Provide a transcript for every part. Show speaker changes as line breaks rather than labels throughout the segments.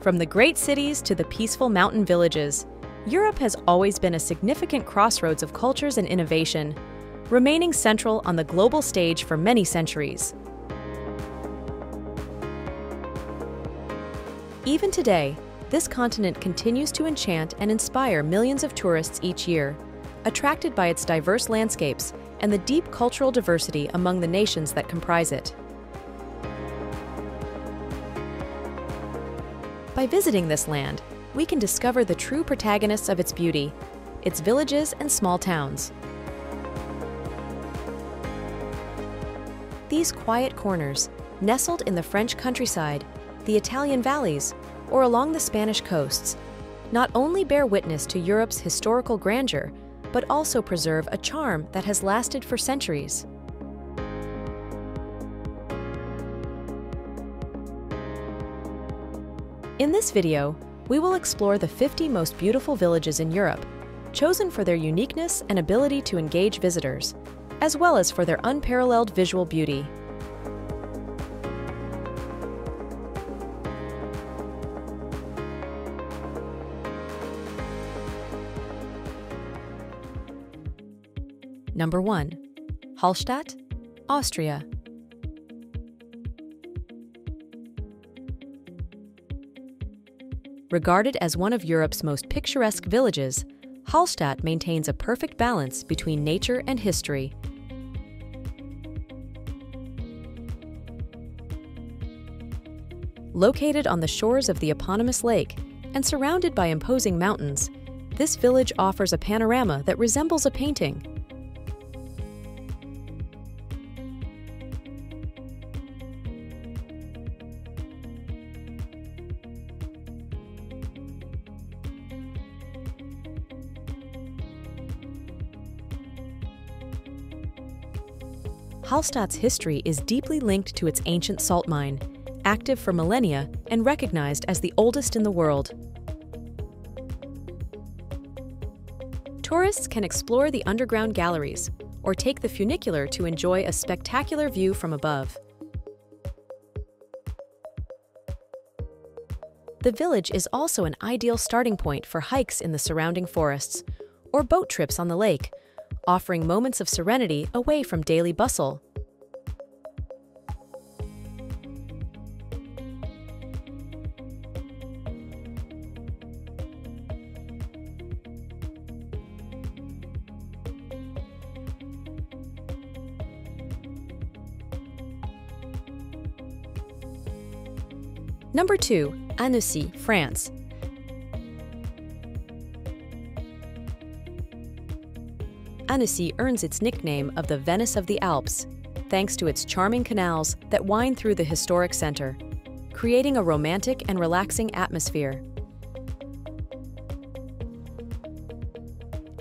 From the great cities to the peaceful mountain villages, Europe has always been a significant crossroads of cultures and innovation, remaining central on the global stage for many centuries. Even today, this continent continues to enchant and inspire millions of tourists each year, attracted by its diverse landscapes and the deep cultural diversity among the nations that comprise it. By visiting this land, we can discover the true protagonists of its beauty, its villages and small towns. These quiet corners, nestled in the French countryside, the Italian valleys, or along the Spanish coasts, not only bear witness to Europe's historical grandeur, but also preserve a charm that has lasted for centuries. In this video, we will explore the 50 most beautiful villages in Europe, chosen for their uniqueness and ability to engage visitors, as well as for their unparalleled visual beauty. Number 1. Hallstatt, Austria. Regarded as one of Europe's most picturesque villages, Hallstatt maintains a perfect balance between nature and history. Located on the shores of the eponymous lake and surrounded by imposing mountains, this village offers a panorama that resembles a painting. Hallstatt's history is deeply linked to its ancient salt mine, active for millennia and recognized as the oldest in the world. Tourists can explore the underground galleries or take the funicular to enjoy a spectacular view from above. The village is also an ideal starting point for hikes in the surrounding forests or boat trips on the lake, offering moments of serenity away from daily bustle. Number 2. Annecy, France. Annecy earns its nickname of the Venice of the Alps, thanks to its charming canals that wind through the historic center, creating a romantic and relaxing atmosphere.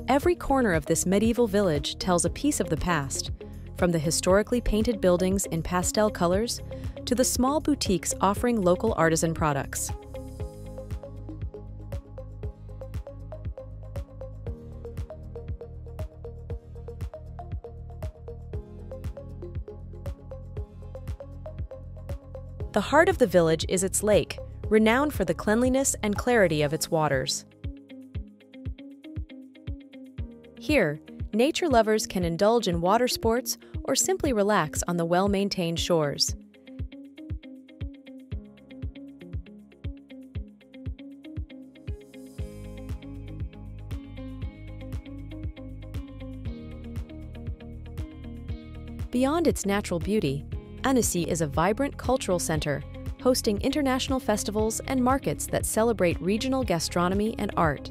Every corner of this medieval village tells a piece of the past, from the historically painted buildings in pastel colors to the small boutiques offering local artisan products. The heart of the village is its lake, renowned for the cleanliness and clarity of its waters. Here, nature lovers can indulge in water sports or simply relax on the well-maintained shores. Beyond its natural beauty, Annecy is a vibrant cultural center, hosting international festivals and markets that celebrate regional gastronomy and art.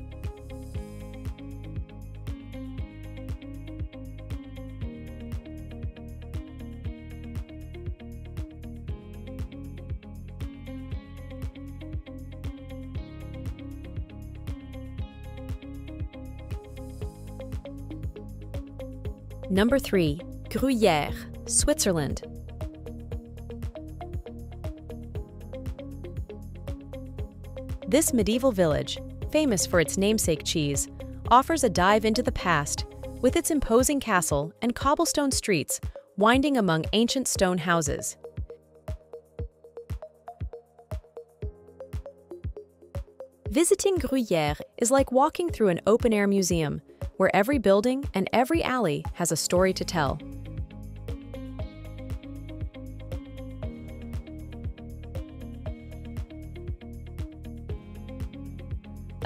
Number 3. Gruyères, Switzerland. This medieval village, famous for its namesake cheese, offers a dive into the past with its imposing castle and cobblestone streets winding among ancient stone houses. Visiting Gruyères is like walking through an open-air museum, where every building and every alley has a story to tell.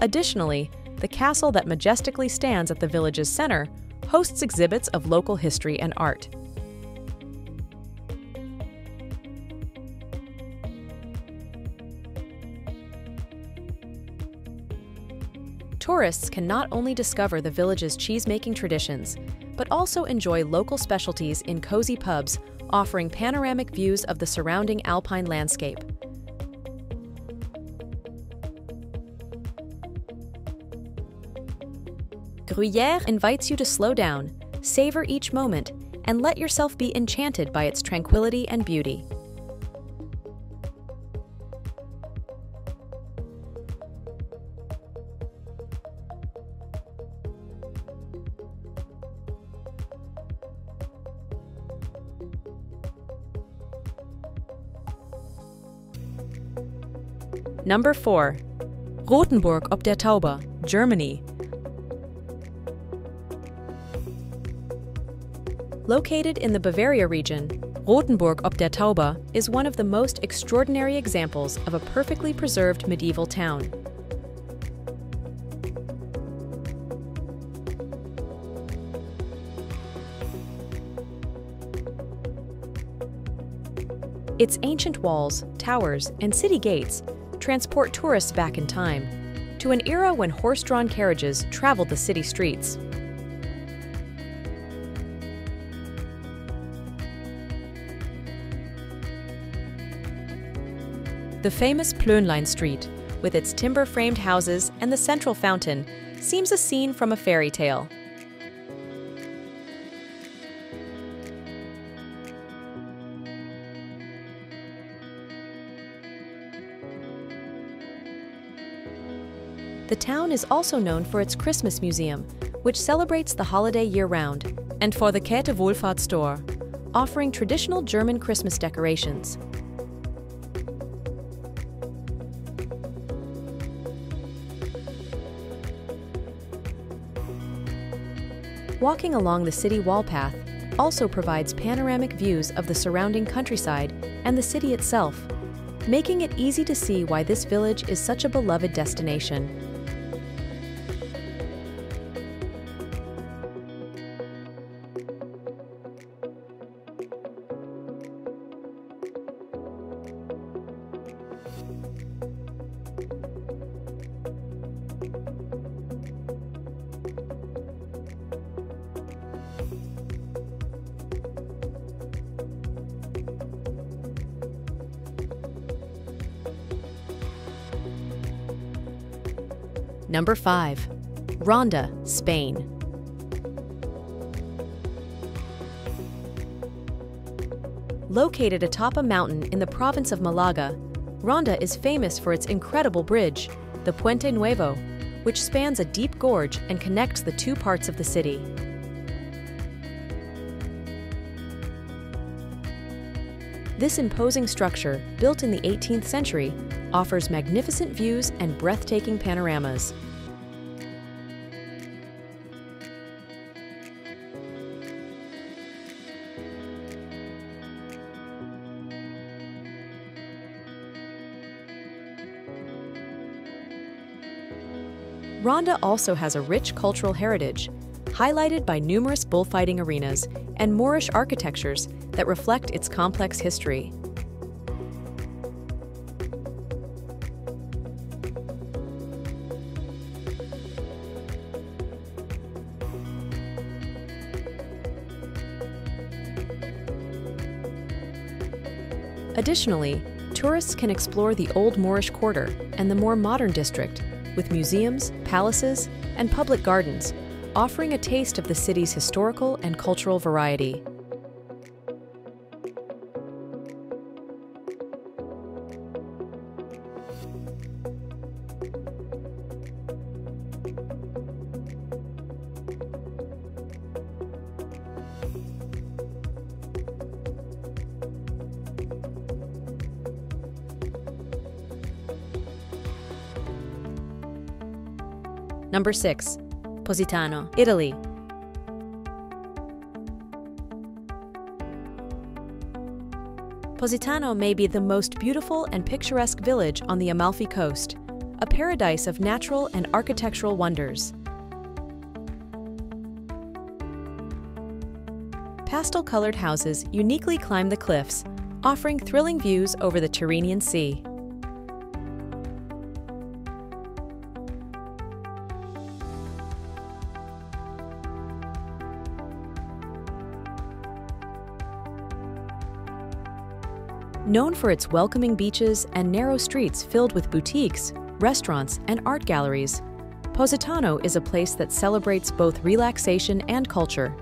Additionally, the castle that majestically stands at the village's center hosts exhibits of local history and art. Tourists can not only discover the village's cheese-making traditions, but also enjoy local specialties in cozy pubs offering panoramic views of the surrounding alpine landscape. Gruyères invites you to slow down, savor each moment, and let yourself be enchanted by its tranquility and beauty. Number 4. Rothenburg ob der Tauber, Germany. Located in the Bavaria region, Rothenburg ob der Tauber is one of the most extraordinary examples of a perfectly preserved medieval town. Its ancient walls, towers, and city gates transport tourists back in time, to an era when horse-drawn carriages traveled the city streets. The famous Plönlein Street, with its timber-framed houses and the central fountain, seems a scene from a fairy tale. The town is also known for its Christmas museum, which celebrates the holiday year-round, and for the Käthe-Wohlfahrt store, offering traditional German Christmas decorations. Walking along the city wall path also provides panoramic views of the surrounding countryside and the city itself, making it easy to see why this village is such a beloved destination. Number 5. Ronda, Spain. Located atop a mountain in the province of Malaga, Ronda is famous for its incredible bridge, the Puente Nuevo, which spans a deep gorge and connects the two parts of the city. This imposing structure, built in the 18th century, offers magnificent views and breathtaking panoramas. Ronda also has a rich cultural heritage, highlighted by numerous bullfighting arenas and Moorish architectures that reflect its complex history. Additionally, tourists can explore the Old Moorish Quarter and the more modern district, with museums, palaces, and public gardens, offering a taste of the city's historical and cultural variety. Number 6. Positano, Italy. Positano may be the most beautiful and picturesque village on the Amalfi Coast, a paradise of natural and architectural wonders. Pastel-colored houses uniquely climb the cliffs, offering thrilling views over the Tyrrhenian Sea. Known for its welcoming beaches and narrow streets filled with boutiques, restaurants, and art galleries, Positano is a place that celebrates both relaxation and culture.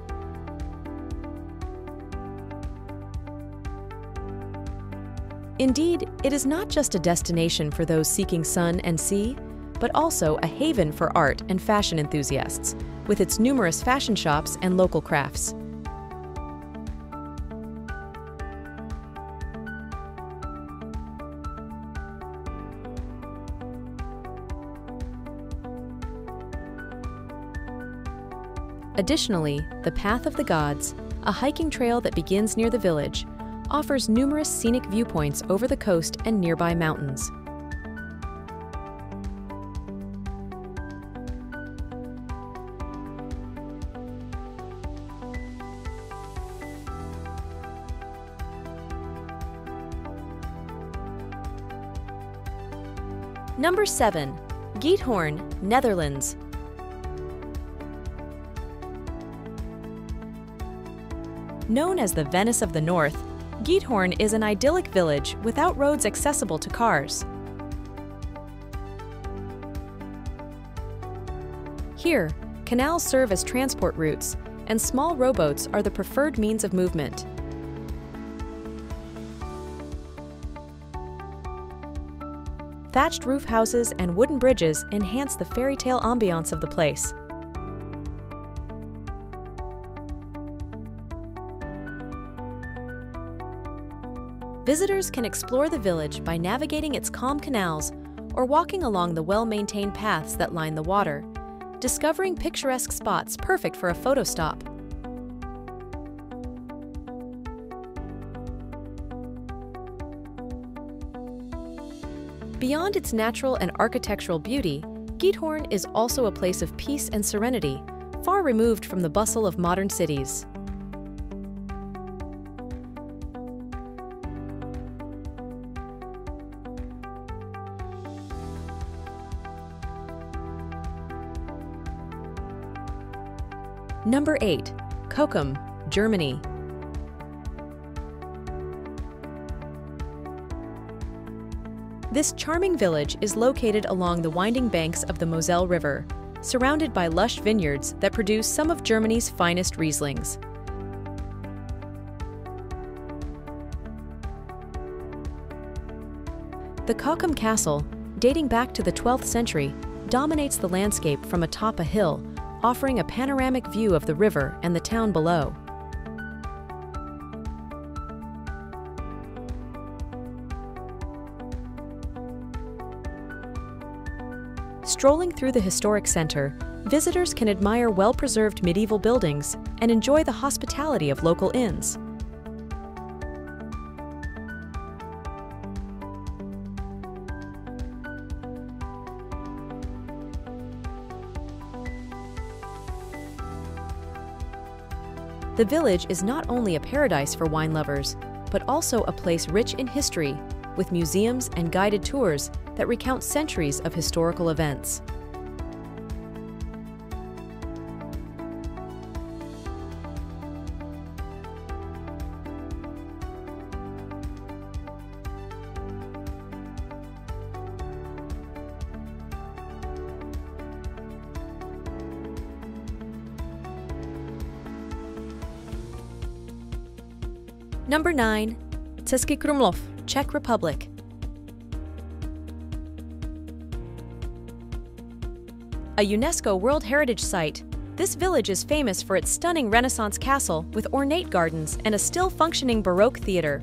Indeed, it is not just a destination for those seeking sun and sea, but also a haven for art and fashion enthusiasts, with its numerous fashion shops and local crafts. Additionally, the Path of the Gods, a hiking trail that begins near the village, offers numerous scenic viewpoints over the coast and nearby mountains. Number 7. Giethoorn, Netherlands. Known as the Venice of the North, Giethoorn is an idyllic village without roads accessible to cars. Here, canals serve as transport routes, and small rowboats are the preferred means of movement. Thatched roof houses and wooden bridges enhance the fairy tale ambiance of the place. Visitors can explore the village by navigating its calm canals or walking along the well-maintained paths that line the water, discovering picturesque spots perfect for a photo stop. Beyond its natural and architectural beauty, Giethoorn is also a place of peace and serenity, far removed from the bustle of modern cities. Number 8. Cochem, Germany. This charming village is located along the winding banks of the Moselle River, surrounded by lush vineyards that produce some of Germany's finest Rieslings. The Cochem Castle, dating back to the 12th century, dominates the landscape from atop a hill, offering a panoramic view of the river and the town below. Strolling through the historic center, visitors can admire well-preserved medieval buildings and enjoy the hospitality of local inns. The village is not only a paradise for wine lovers, but also a place rich in history, with museums and guided tours that recount centuries of historical events. Number 9. Cesky Krumlov, Czech Republic. A UNESCO World Heritage Site, this village is famous for its stunning Renaissance castle with ornate gardens and a still functioning Baroque theater.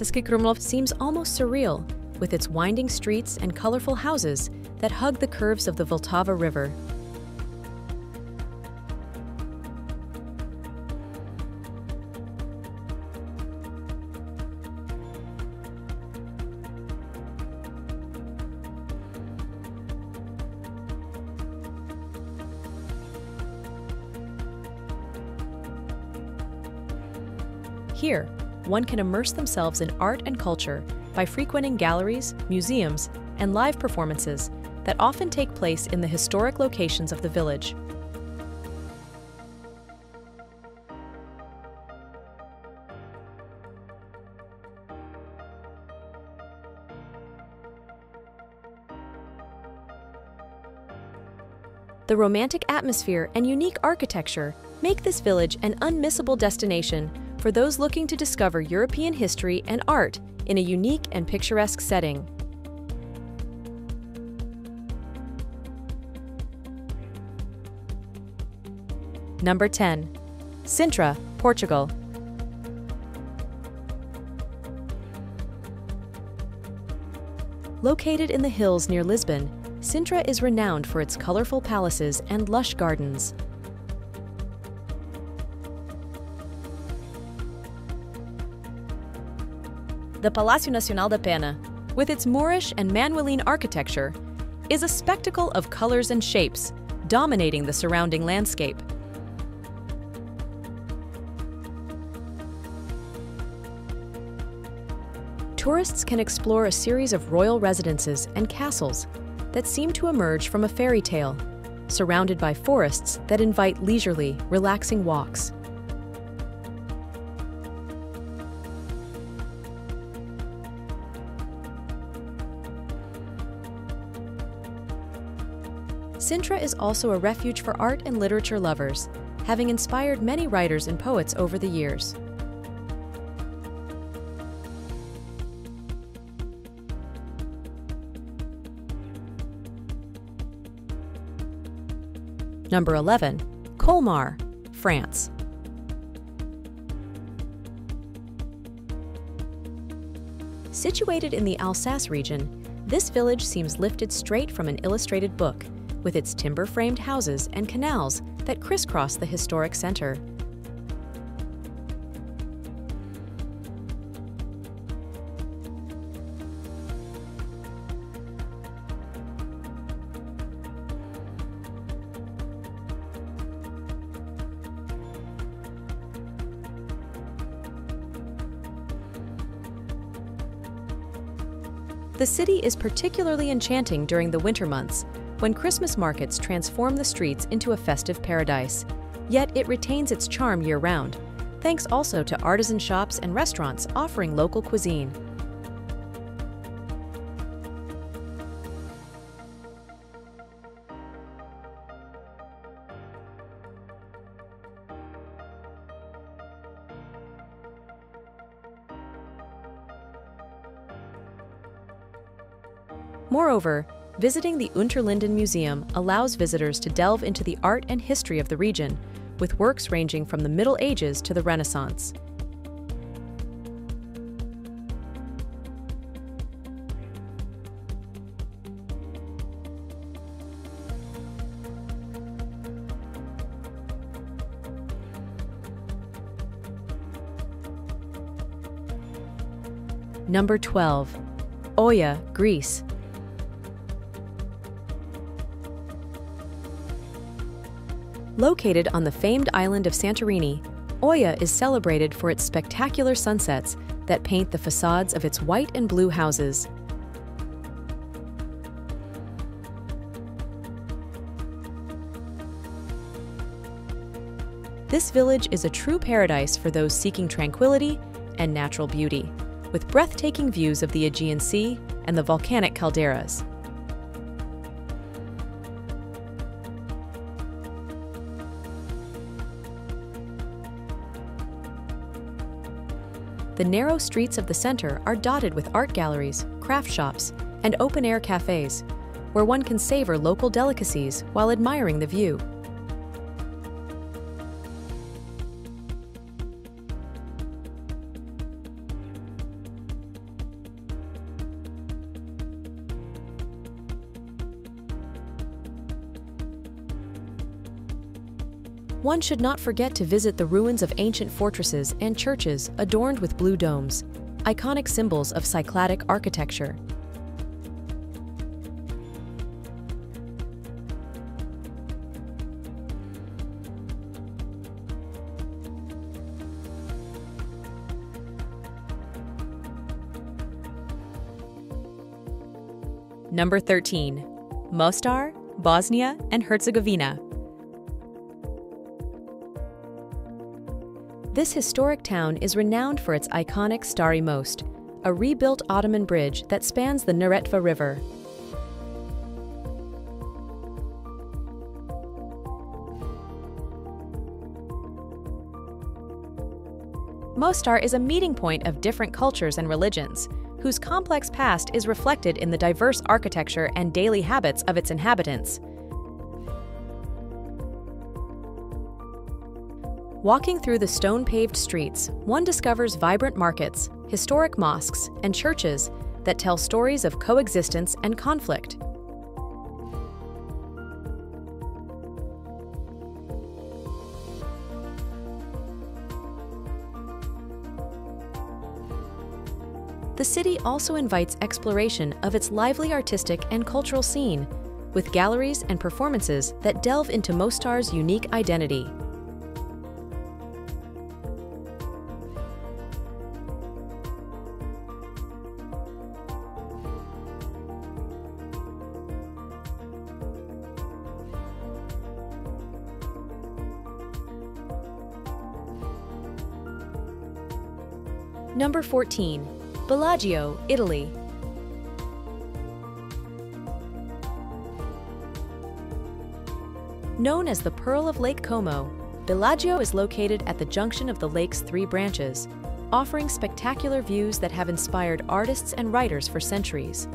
Cesky Krumlov seems almost surreal, with its winding streets and colorful houses that hug the curves of the Vltava River. Here, one can immerse themselves in art and culture by frequenting galleries, museums, and live performances that often take place in the historic locations of the village. The romantic atmosphere and unique architecture make this village an unmissable destination for those looking to discover European history and art in a unique and picturesque setting. Number 10. Sintra, Portugal. Located in the hills near Lisbon, Sintra is renowned for its colorful palaces and lush gardens. The Palácio Nacional da Pena, with its Moorish and Manueline architecture, is a spectacle of colors and shapes, dominating the surrounding landscape. Tourists can explore a series of royal residences and castles that seem to emerge from a fairy tale, surrounded by forests that invite leisurely, relaxing walks. Sintra is also a refuge for art and literature lovers, having inspired many writers and poets over the years. Number 11. Colmar, France. Situated in the Alsace region, this village seems lifted straight from an illustrated book, with its timber-framed houses and canals that crisscross the historic center. The city is particularly enchanting during the winter months, when Christmas markets transform the streets into a festive paradise. Yet it retains its charm year-round, thanks also to artisan shops and restaurants offering local cuisine. Moreover, visiting the Unterlinden Museum allows visitors to delve into the art and history of the region, with works ranging from the Middle Ages to the Renaissance. Number 12. Oia, Greece. Located on the famed island of Santorini, Oia is celebrated for its spectacular sunsets that paint the facades of its white and blue houses. This village is a true paradise for those seeking tranquility and natural beauty, with breathtaking views of the Aegean Sea and the volcanic calderas. The narrow streets of the center are dotted with art galleries, craft shops, and open-air cafes, where one can savor local delicacies while admiring the view. One should not forget to visit the ruins of ancient fortresses and churches adorned with blue domes, iconic symbols of Cycladic architecture. Number 13. Mostar, Bosnia and Herzegovina. This historic town is renowned for its iconic Stari Most, a rebuilt Ottoman bridge that spans the Neretva River. Mostar is a meeting point of different cultures and religions, whose complex past is reflected in the diverse architecture and daily habits of its inhabitants. Walking through the stone-paved streets, one discovers vibrant markets, historic mosques, and churches that tell stories of coexistence and conflict. The city also invites exploration of its lively artistic and cultural scene, with galleries and performances that delve into Mostar's unique identity. Number 14. Bellagio, Italy. Known as the Pearl of Lake Como, Bellagio is located at the junction of the lake's three branches, offering spectacular views that have inspired artists and writers for centuries.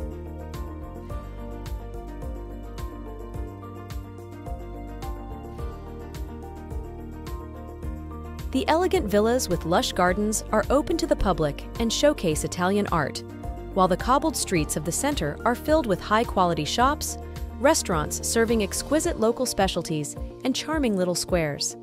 The elegant villas with lush gardens are open to the public and showcase Italian art, while the cobbled streets of the center are filled with high-quality shops, restaurants serving exquisite local specialties, and charming little squares.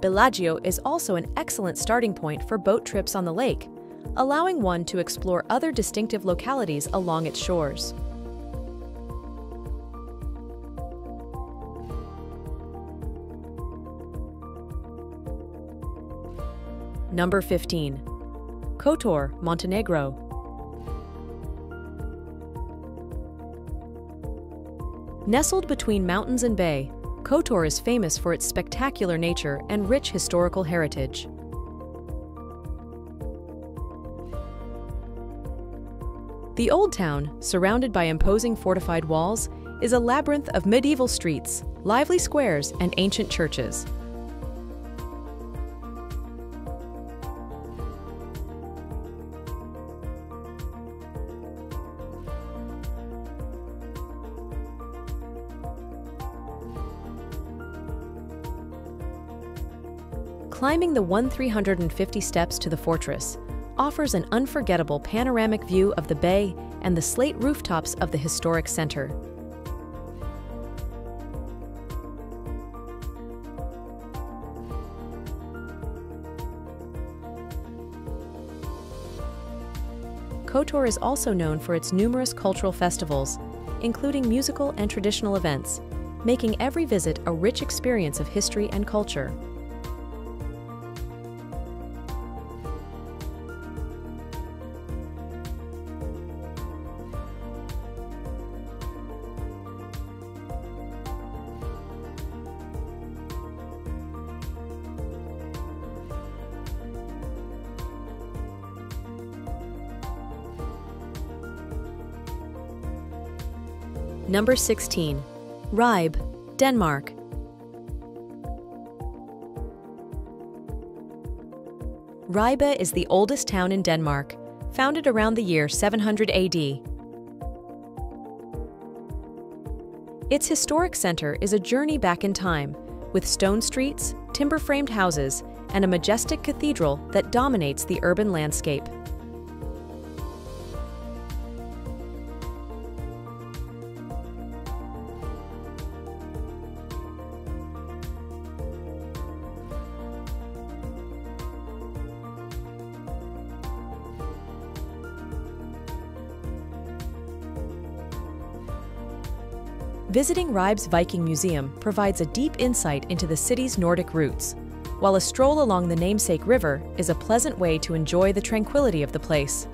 Bellagio is also an excellent starting point for boat trips on the lake, allowing one to explore other distinctive localities along its shores. Number 15. Kotor, Montenegro. Nestled between mountains and bay, Kotor is famous for its spectacular nature and rich historical heritage. The Old Town, surrounded by imposing fortified walls, is a labyrinth of medieval streets, lively squares, and ancient churches. Climbing the 1,350 steps to the fortress offers an unforgettable panoramic view of the bay and the slate rooftops of the historic center. Kotor is also known for its numerous cultural festivals, including musical and traditional events, making every visit a rich experience of history and culture. Number 16. Ribe, Denmark. Ribe is the oldest town in Denmark, founded around the year 700 AD. Its historic center is a journey back in time, with stone streets, timber-framed houses, and a majestic cathedral that dominates the urban landscape. Visiting Ribe's Viking Museum provides a deep insight into the city's Nordic roots, while a stroll along the namesake river is a pleasant way to enjoy the tranquility of the place.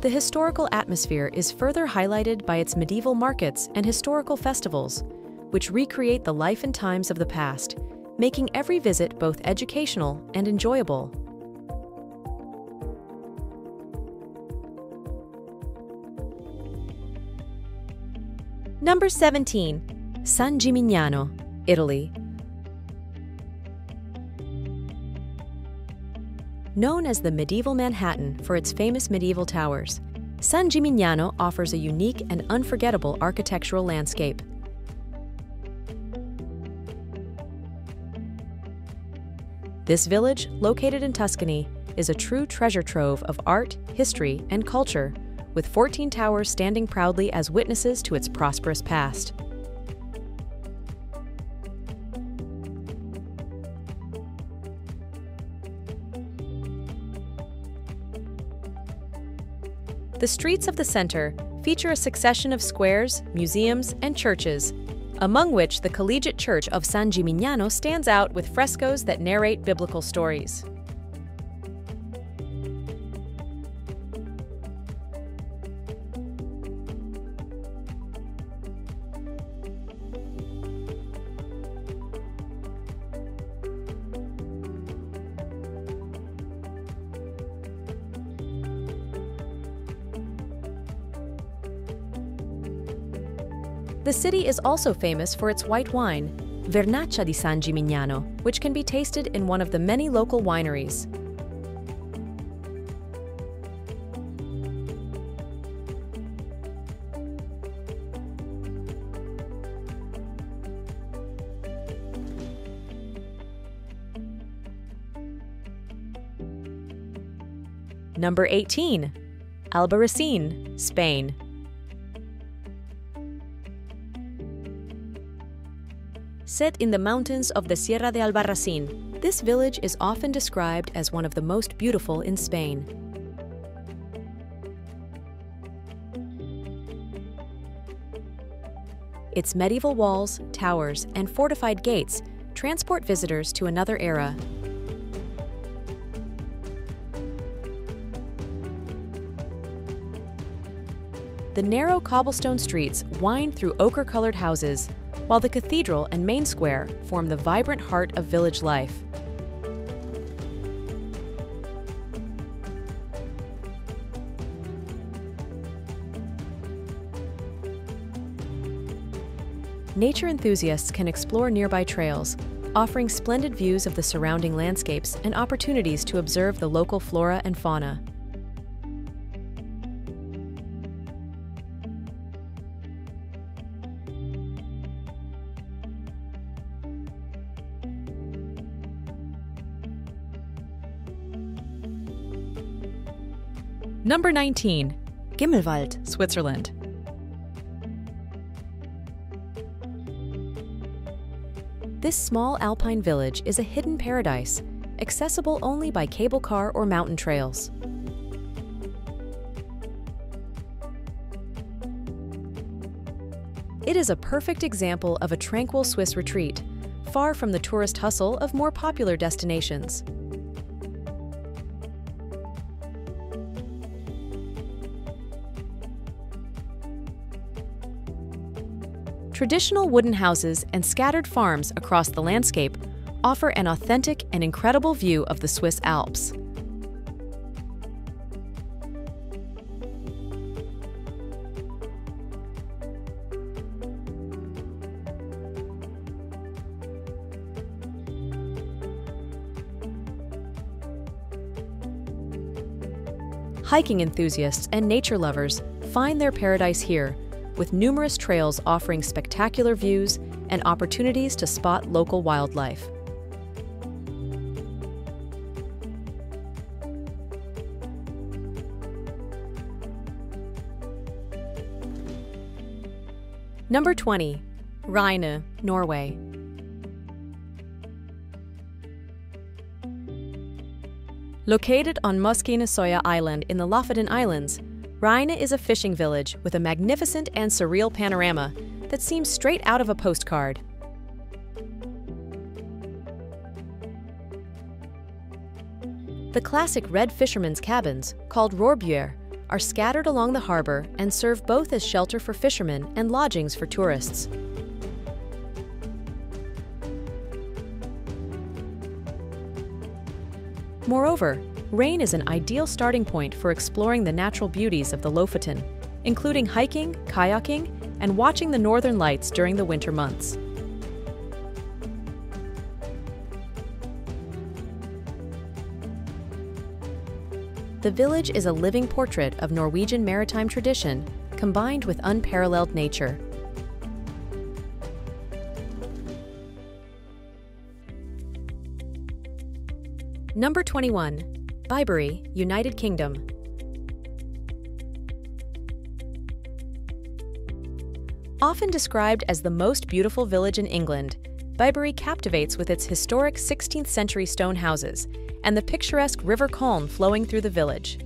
The historical atmosphere is further highlighted by its medieval markets and historical festivals, which recreate the life and times of the past, making every visit both educational and enjoyable. Number 17. San Gimignano, Italy. Known as the medieval Manhattan for its famous medieval towers, San Gimignano offers a unique and unforgettable architectural landscape. This village, located in Tuscany, is a true treasure trove of art, history, and culture, with 14 towers standing proudly as witnesses to its prosperous past. The streets of the center feature a succession of squares, museums, and churches, among which the Collegiate Church of San Gimignano stands out with frescoes that narrate biblical stories. The city is also famous for its white wine, Vernaccia di San Gimignano, which can be tasted in one of the many local wineries. Number 18. Albarracín, Spain. Set in the mountains of the Sierra de Albarracín, this village is often described as one of the most beautiful in Spain. Its medieval walls, towers, and fortified gates transport visitors to another era. The narrow cobblestone streets wind through ochre-colored houses, while the cathedral and main square form the vibrant heart of village life. Nature enthusiasts can explore nearby trails, offering splendid views of the surrounding landscapes and opportunities to observe the local flora and fauna. Number 19. Gimmelwald, Switzerland. This small alpine village is a hidden paradise, accessible only by cable car or mountain trails. It is a perfect example of a tranquil Swiss retreat, far from the tourist hustle of more popular destinations. Traditional wooden houses and scattered farms across the landscape offer an authentic and incredible view of the Swiss Alps. Hiking enthusiasts and nature lovers find their paradise here, with numerous trails offering spectacular views and opportunities to spot local wildlife. Number 20. Ribe, Norway. Located on Mostar Island in the Lofoten Islands, Ribe is a fishing village with a magnificent and surreal panorama that seems straight out of a postcard. The classic red fishermen's cabins, called rorbuer, are scattered along the harbor and serve both as shelter for fishermen and lodgings for tourists. Moreover, rain is an ideal starting point for exploring the natural beauties of the Lofoten, including hiking, kayaking, and watching the northern lights during the winter months. The village is a living portrait of Norwegian maritime tradition combined with unparalleled nature. Number 21. Bibury, United Kingdom. Often described as the most beautiful village in England, Bibury captivates with its historic 16th century stone houses and the picturesque River Colm flowing through the village.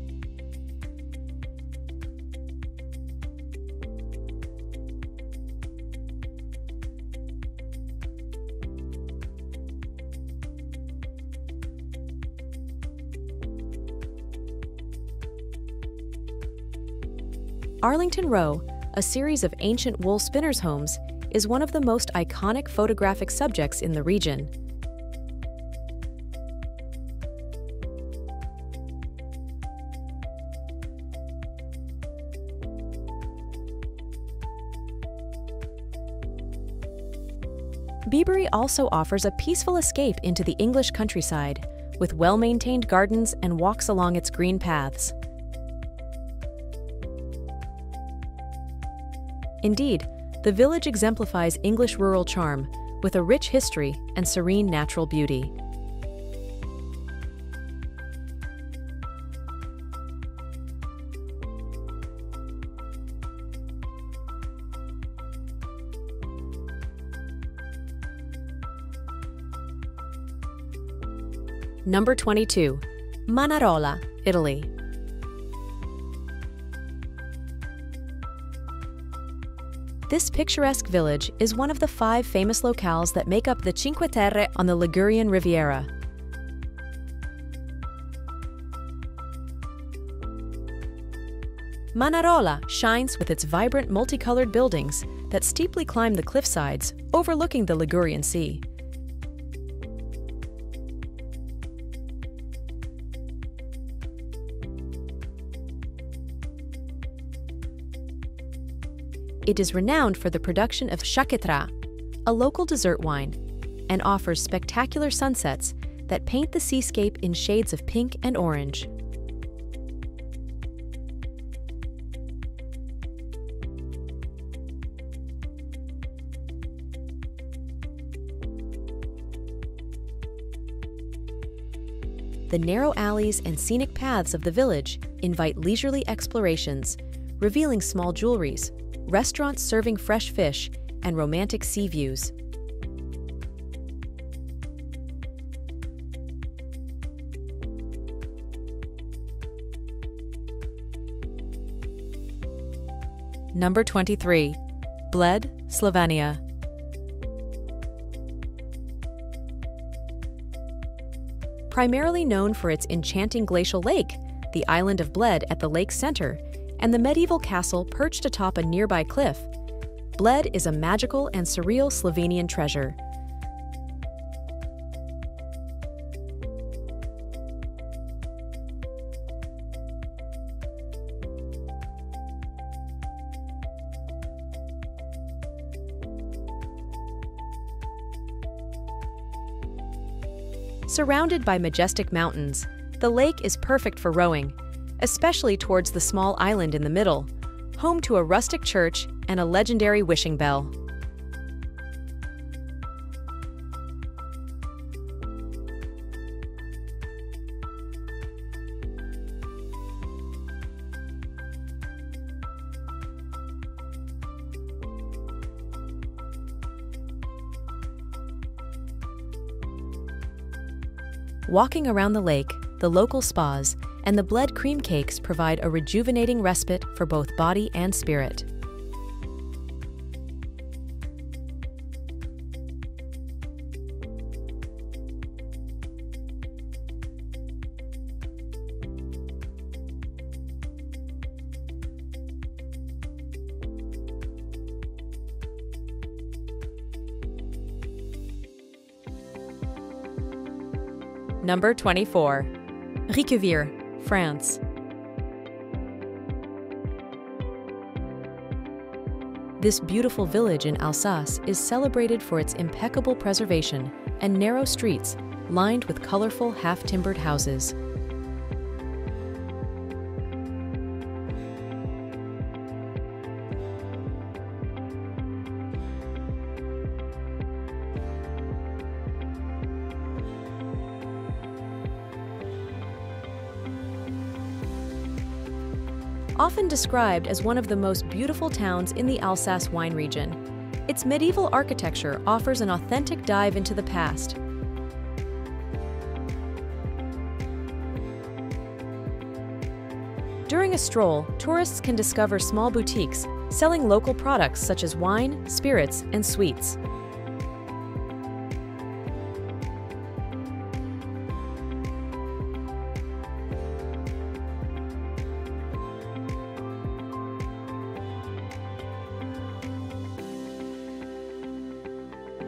Arlington Row, a series of ancient wool spinners' homes, is one of the most iconic photographic subjects in the region. Bibury also offers a peaceful escape into the English countryside, with well-maintained gardens and walks along its green paths. Indeed, the village exemplifies English rural charm, with a rich history and serene natural beauty. Number 22. Manarola, Italy. This picturesque village is one of the 5 famous locales that make up the Cinque Terre on the Ligurian Riviera. Manarola shines with its vibrant multicolored buildings that steeply climb the cliffsides overlooking the Ligurian Sea. It is renowned for the production of Chaquetra, a local dessert wine, and offers spectacular sunsets that paint the seascape in shades of pink and orange. The narrow alleys and scenic paths of the village invite leisurely explorations, revealing small jewelries, restaurants serving fresh fish, and romantic sea views. Number 23. Bled, Slovenia. Primarily known for its enchanting glacial lake, the island of Bled at the lake's center, and the medieval castle perched atop a nearby cliff, Bled is a magical and surreal Slovenian treasure. Surrounded by majestic mountains, the lake is perfect for rowing, especially towards the small island in the middle, home to a rustic church and a legendary wishing bell. Walking around the lake, the local spas, and the bled cream cakes provide a rejuvenating respite for both body and spirit. Number 24. Ribe, France. This beautiful village in Alsace is celebrated for its impeccable preservation and narrow streets lined with colorful half-timbered houses. Often described as one of the most beautiful towns in the Alsace wine region, its medieval architecture offers an authentic dive into the past. During a stroll, tourists can discover small boutiques selling local products such as wine, spirits, and sweets.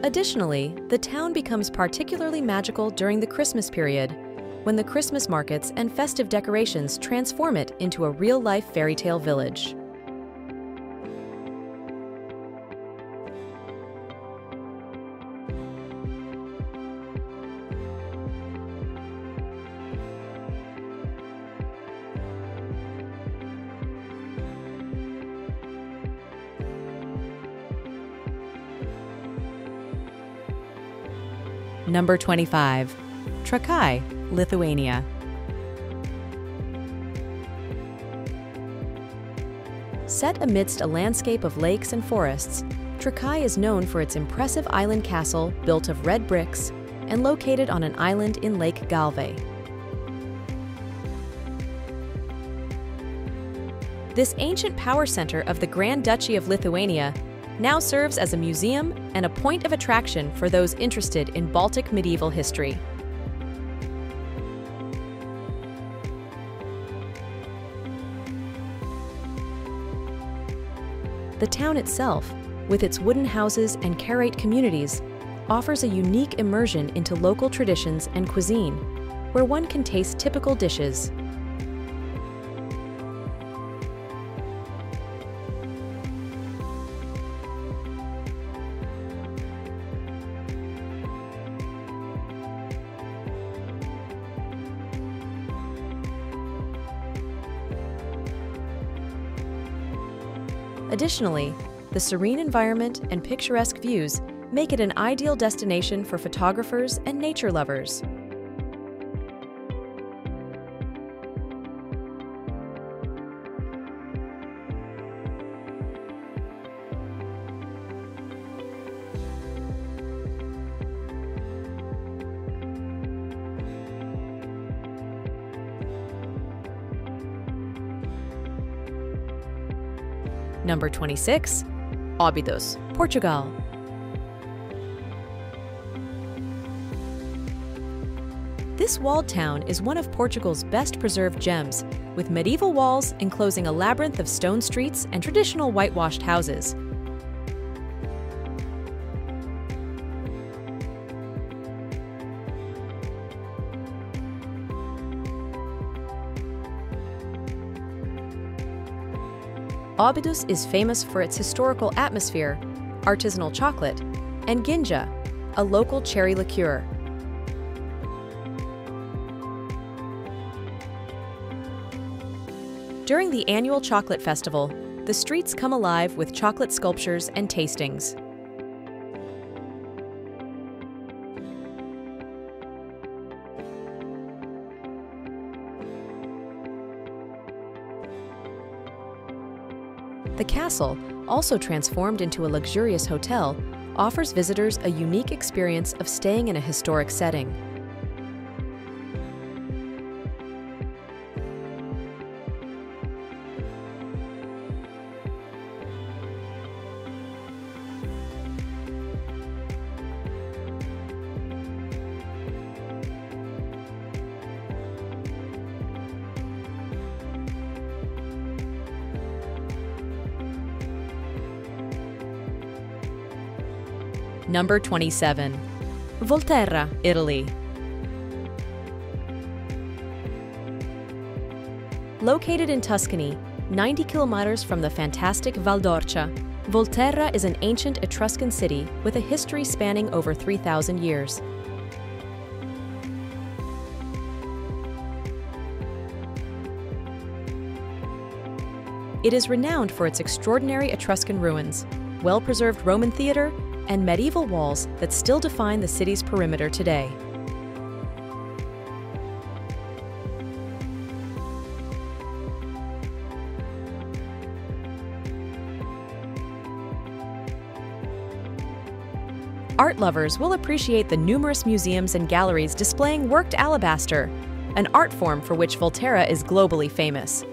Additionally, the town becomes particularly magical during the Christmas period, when the Christmas markets and festive decorations transform it into a real-life fairy tale village. Number 25. Trakai, Lithuania. Set amidst a landscape of lakes and forests, Trakai is known for its impressive island castle built of red bricks and located on an island in Lake Galve. This ancient power center of the Grand Duchy of Lithuania now serves as a museum and a point of attraction for those interested in Baltic medieval history. The town itself, with its wooden houses and carrate communities, offers a unique immersion into local traditions and cuisine, where one can taste typical dishes. Additionally, the serene environment and picturesque views make it an ideal destination for photographers and nature lovers. Number 26. Óbidos, Portugal. This walled town is one of Portugal's best preserved gems, with medieval walls enclosing a labyrinth of stone streets and traditional whitewashed houses. Óbidos is famous for its historical atmosphere, artisanal chocolate, and ginja, a local cherry liqueur. During the annual chocolate festival, the streets come alive with chocolate sculptures and tastings. The castle, also transformed into a luxurious hotel, offers visitors a unique experience of staying in a historic setting. Number 27. Volterra, Italy. Located in Tuscany, 90 kilometers from the fantastic Val d'Orcia, Volterra is an ancient Etruscan city with a history spanning over 3,000 years. It is renowned for its extraordinary Etruscan ruins, well-preserved Roman theater, and medieval walls that still define the city's perimeter today. Art lovers will appreciate the numerous museums and galleries displaying worked alabaster, an art form for which Volterra is globally famous.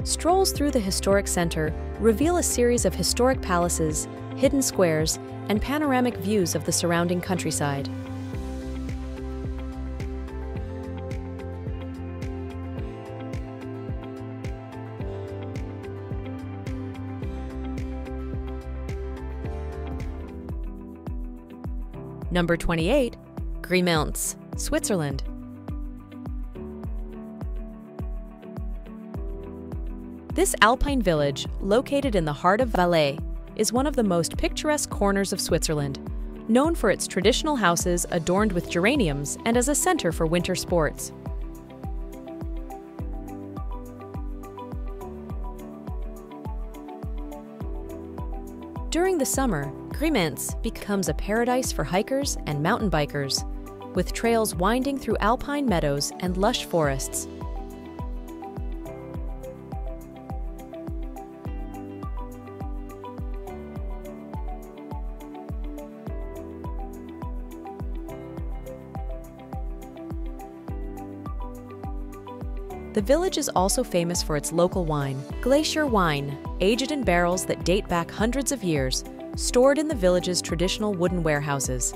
Strolls through the historic center reveal a series of historic palaces, hidden squares, and panoramic views of the surrounding countryside. Number 28. Gruyères, Switzerland. This alpine village, located in the heart of Valais, is one of the most picturesque corners of Switzerland, known for its traditional houses adorned with geraniums and as a center for winter sports. During the summer, Gruyères becomes a paradise for hikers and mountain bikers, with trails winding through alpine meadows and lush forests. The village is also famous for its local wine, glacier wine, aged in barrels that date back hundreds of years, stored in the village's traditional wooden warehouses.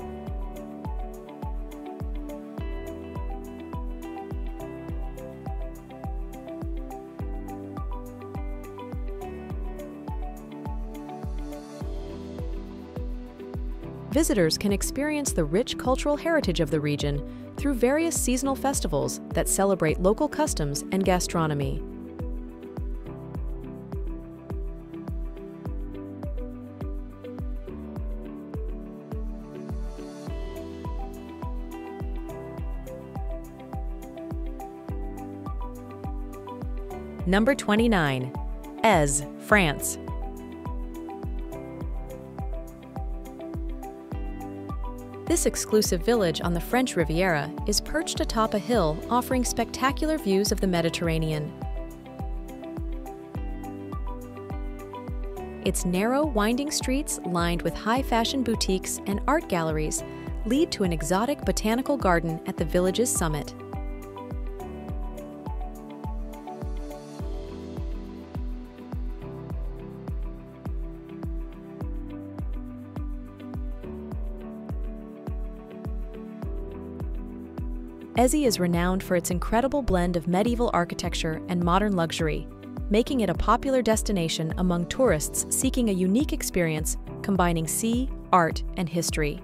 Visitors can experience the rich cultural heritage of the region through various seasonal festivals that celebrate local customs and gastronomy. Number 29. Èze, France. This exclusive village on the French Riviera is perched atop a hill offering spectacular views of the Mediterranean. Its narrow, winding streets lined with high-fashion boutiques and art galleries lead to an exotic botanical garden at the village's summit. Èze is renowned for its incredible blend of medieval architecture and modern luxury, making it a popular destination among tourists seeking a unique experience combining sea, art, and history.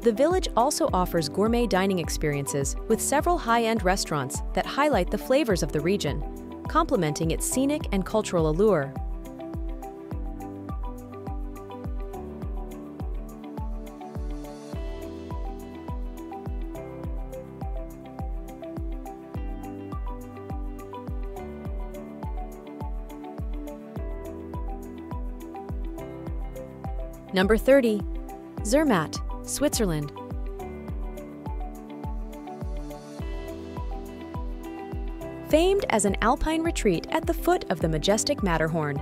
The village also offers gourmet dining experiences with several high-end restaurants that highlight the flavors of the region, complementing its scenic and cultural allure. Number 30. Zermatt, Switzerland. Famed as an alpine retreat at the foot of the majestic Matterhorn,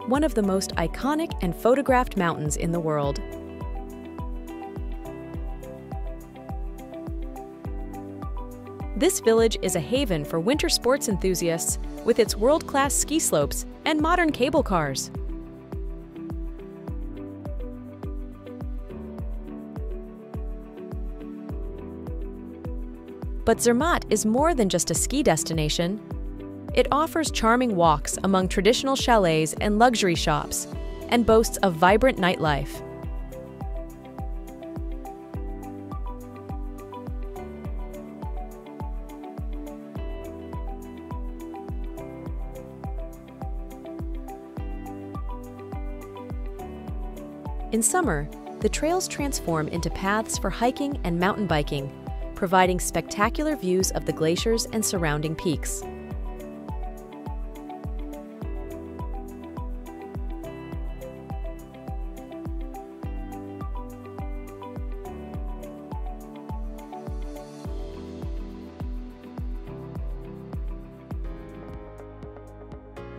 one of the most iconic and photographed mountains in the world. This village is a haven for winter sports enthusiasts with its world-class ski slopes and modern cable cars. But Zermatt is more than just a ski destination. It offers charming walks among traditional chalets and luxury shops, and boasts a vibrant nightlife. In summer, the trails transform into paths for hiking and mountain biking, providing spectacular views of the glaciers and surrounding peaks.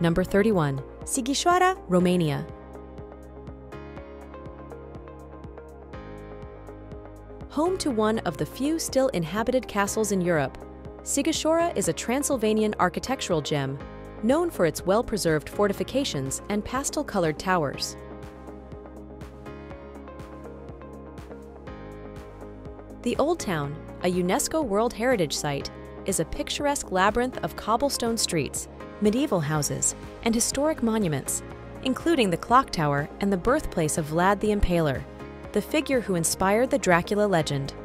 Number 31. Sighișoara, Romania. Home to one of the few still inhabited castles in Europe, Sighișoara is a Transylvanian architectural gem, known for its well-preserved fortifications and pastel-colored towers. The Old Town, a UNESCO World Heritage Site, is a picturesque labyrinth of cobblestone streets, medieval houses, and historic monuments, including the clock tower and the birthplace of Vlad the Impaler, the figure who inspired the Dracula legend.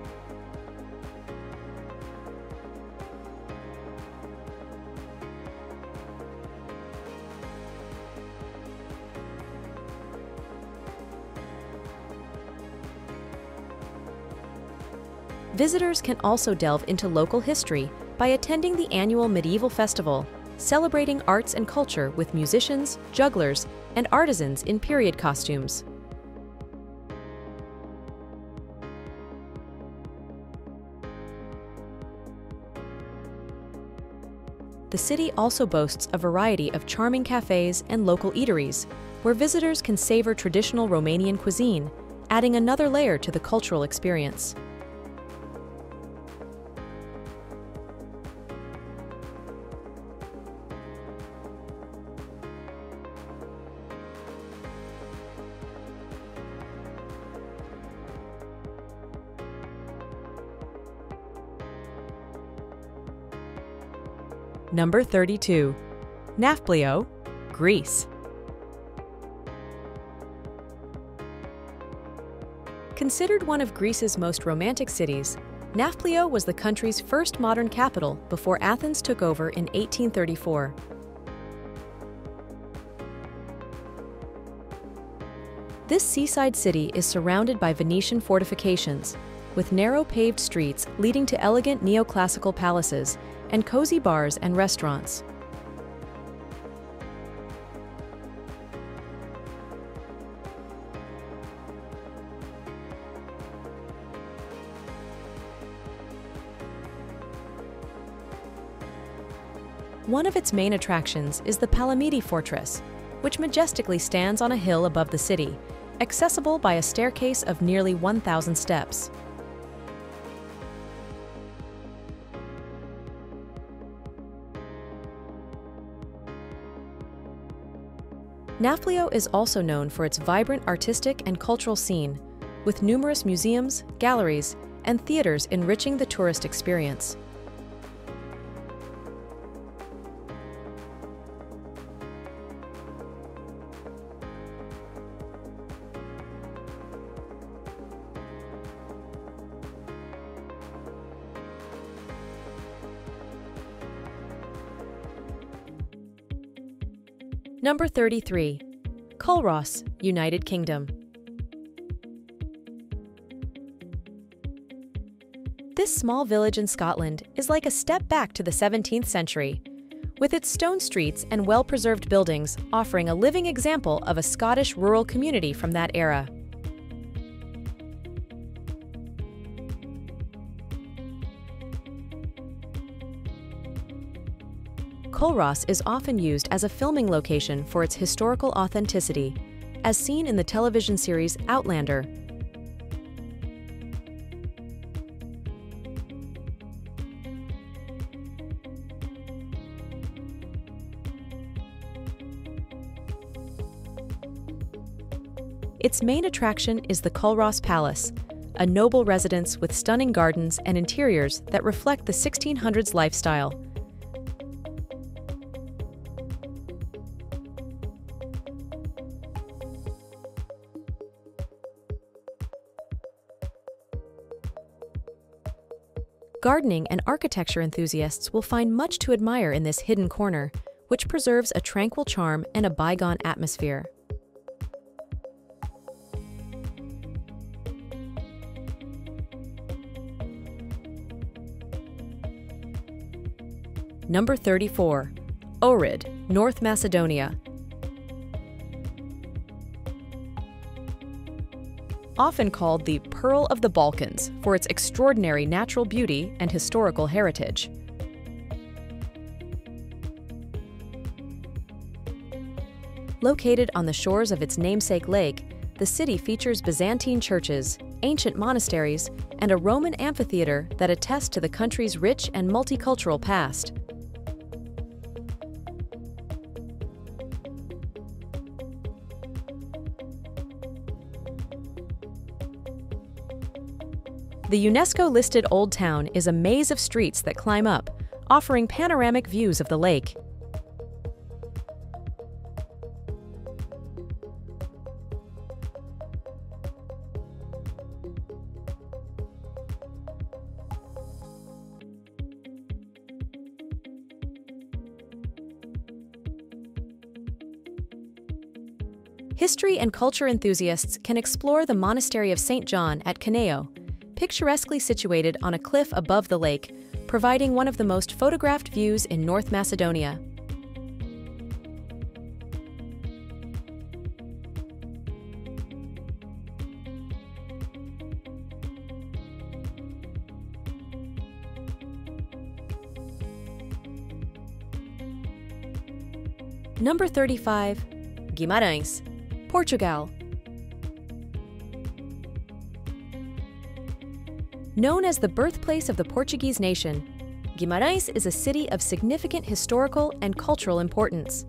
Visitors can also delve into local history by attending the annual medieval festival, celebrating arts and culture with musicians, jugglers, and artisans in period costumes. The city also boasts a variety of charming cafes and local eateries, where visitors can savor traditional Romanian cuisine, adding another layer to the cultural experience. Number 32. Nafplio, Greece. Considered one of Greece's most romantic cities, Nafplio was the country's first modern capital before Athens took over in 1834. This seaside city is surrounded by Venetian fortifications, with narrow paved streets leading to elegant neoclassical palaces and cozy bars and restaurants. One of its main attractions is the Palamidi Fortress, which majestically stands on a hill above the city, accessible by a staircase of nearly 1,000 steps. Nafplio is also known for its vibrant artistic and cultural scene, with numerous museums, galleries, and theaters enriching the tourist experience. Number 33. Culross, United Kingdom. This small village in Scotland is like a step back to the 17th century, with its stone streets and well-preserved buildings offering a living example of a Scottish rural community from that era. Culross is often used as a filming location for its historical authenticity, as seen in the television series Outlander. Its main attraction is the Culross Palace, a noble residence with stunning gardens and interiors that reflect the 1600s lifestyle. Gardening and architecture enthusiasts will find much to admire in this hidden corner, which preserves a tranquil charm and a bygone atmosphere. Number 34. Ohrid, North Macedonia. Often called the Pearl of the Balkans for its extraordinary natural beauty and historical heritage. Located on the shores of its namesake lake, the city features Byzantine churches, ancient monasteries, and a Roman amphitheater that attest to the country's rich and multicultural past. The UNESCO-listed Old Town is a maze of streets that climb up, offering panoramic views of the lake. History and culture enthusiasts can explore the Monastery of St. John at Caneo, picturesquely situated on a cliff above the lake, providing one of the most photographed views in North Macedonia. Number 35. Guimarães, Portugal. Known as the birthplace of the Portuguese nation, Guimarães is a city of significant historical and cultural importance.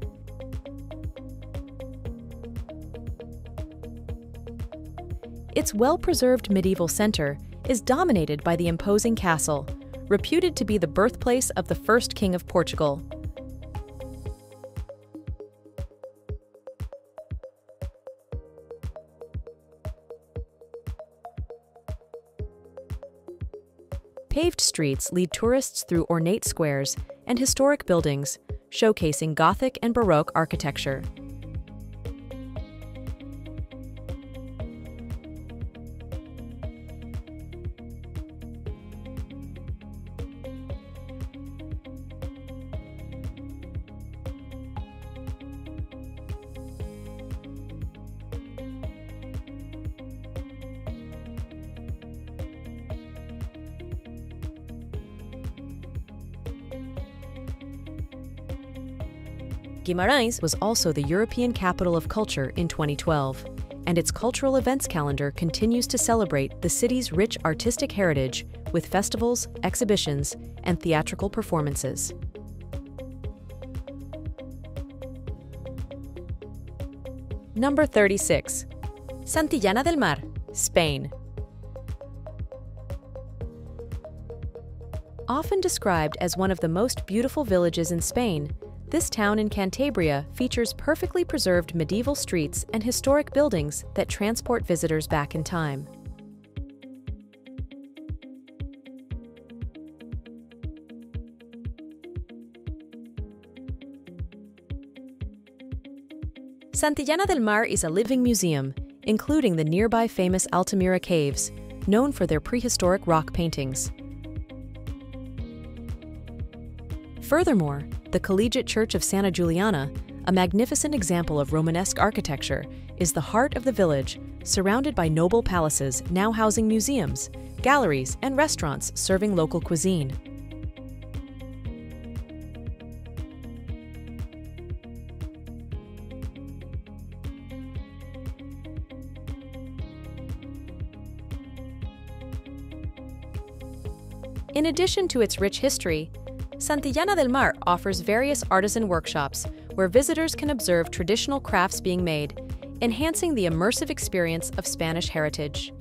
Its well-preserved medieval center is dominated by the imposing castle, reputed to be the birthplace of the first king of Portugal. Paved streets lead tourists through ornate squares and historic buildings, showcasing Gothic and Baroque architecture. Guimarães was also the European Capital of Culture in 2012, and its cultural events calendar continues to celebrate the city's rich artistic heritage with festivals, exhibitions, and theatrical performances. Number 36. Santillana del Mar, Spain. Often described as one of the most beautiful villages in Spain, this town in Cantabria features perfectly preserved medieval streets and historic buildings that transport visitors back in time. Santillana del Mar is a living museum, including the nearby famous Altamira caves, known for their prehistoric rock paintings. Furthermore, the Collegiate Church of Santa Giuliana, a magnificent example of Romanesque architecture, is the heart of the village, surrounded by noble palaces now housing museums, galleries, and restaurants serving local cuisine. In addition to its rich history, Santillana del Mar offers various artisan workshops where visitors can observe traditional crafts being made, enhancing the immersive experience of Spanish heritage.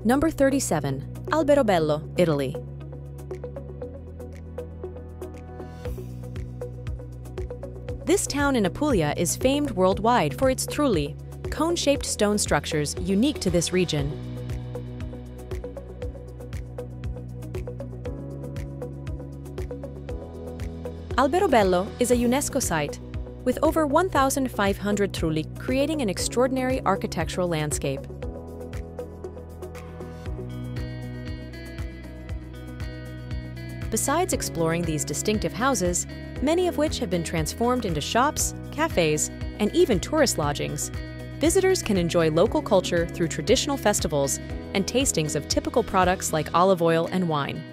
Number 37. Alberobello, Italy. This town in Apulia is famed worldwide for its trulli, cone-shaped stone structures unique to this region. Alberobello is a UNESCO site, with over 1,500 trulli creating an extraordinary architectural landscape. Besides exploring these distinctive houses, many of which have been transformed into shops, cafes, and even tourist lodgings, visitors can enjoy local culture through traditional festivals and tastings of typical products like olive oil and wine.